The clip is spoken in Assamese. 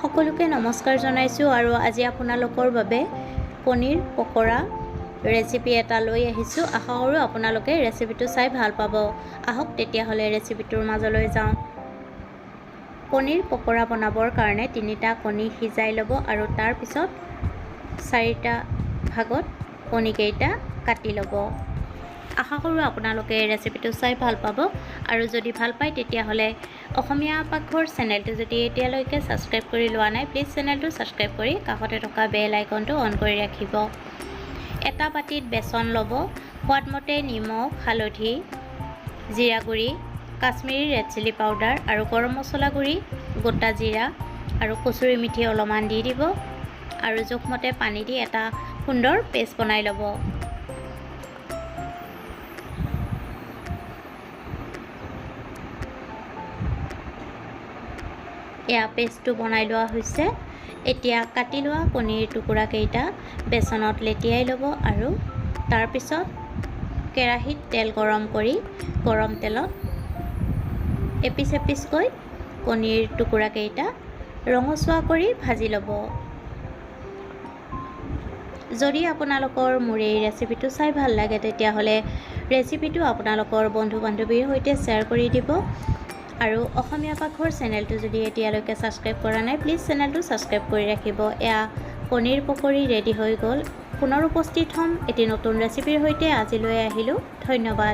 সকলোকে নমস্কাৰ জনাইছোঁ আৰু আজি আপোনালোকৰ বাবে পনীৰ পকৰা ৰেচিপি এটা লৈ আহিছোঁ। আশা কৰোঁ আপোনালোকে ৰেচিপিটো চাই ভাল পাব। আহক তেতিয়াহ'লে ৰেচিপিটোৰ মাজলৈ যাওঁ। পনীৰ পকৰা বনাবৰ কাৰণে 3টা কণী সিজাই ল'ব আৰু তাৰ পিছত 4টা ভাগত কণীকেইটা কাটি ল'ব। আশা কৰোঁ আপোনালোকে ৰেচিপিটো চাই ভাল পাব আৰু যদি ভাল পায় তেতিয়াহ'লে অসমীয়া পাকঘৰ চেনেলটো যদি এতিয়ালৈকে ছাবস্ক্ৰাইব কৰি লোৱা নাই প্লিজ চেনেলটো ছাবস্ক্ৰাইব কৰি কাষতে থকা বেল আইকনটো অন কৰি ৰাখিব। এটা বাটিত বেচন ল'ব, সোৱাদমতে নিমখ, হালধি, জিৰা গুড়ি, কাশ্মীৰী ৰেড চিলি পাউডাৰ আৰু গৰম মছলা গুড়ি, গোটা জিৰা আৰু কচুৰি মেথি অলপমান দি দিব আৰু জোখমতে পানী দি এটা সুন্দৰ পেষ্ট বনাই ল'ব। এয়া পেষ্টটো বনাই লোৱা হৈছে। এতিয়া কাটি লোৱা কণীৰ টুকুৰাকেইটা বেচনত লেটিয়াই ল'ব আৰু তাৰপিছত কেৰাহীত তেল গৰম কৰি গৰম তেলত এপিচ এপিচকৈ কণীৰ টুকুৰাকেইটা ৰঙচুৱা কৰি ভাজি ল'ব। যদি আপোনালোকৰ মোৰ এই ৰেচিপিটো চাই ভাল লাগে তেতিয়াহ'লে ৰেচিপিটো আপোনালোকৰ বন্ধু বান্ধৱীৰ সৈতে শ্বেয়াৰ কৰি দিব আৰু অসমীয়া পাকঘৰ চেনেলটো যদি এতিয়ালৈকে ছাবস্ক্ৰাইব কৰা নাই প্লিজ চেনেলটো ছাবস্ক্ৰাইব কৰি ৰাখিব। এয়া পনীৰ পকৰি ৰেডি হৈ গ'ল। পুনৰ উপস্থিত হ'ম এটি নতুন ৰেচিপিৰ সৈতে। আজিলৈ আহিলোঁ, ধন্যবাদ।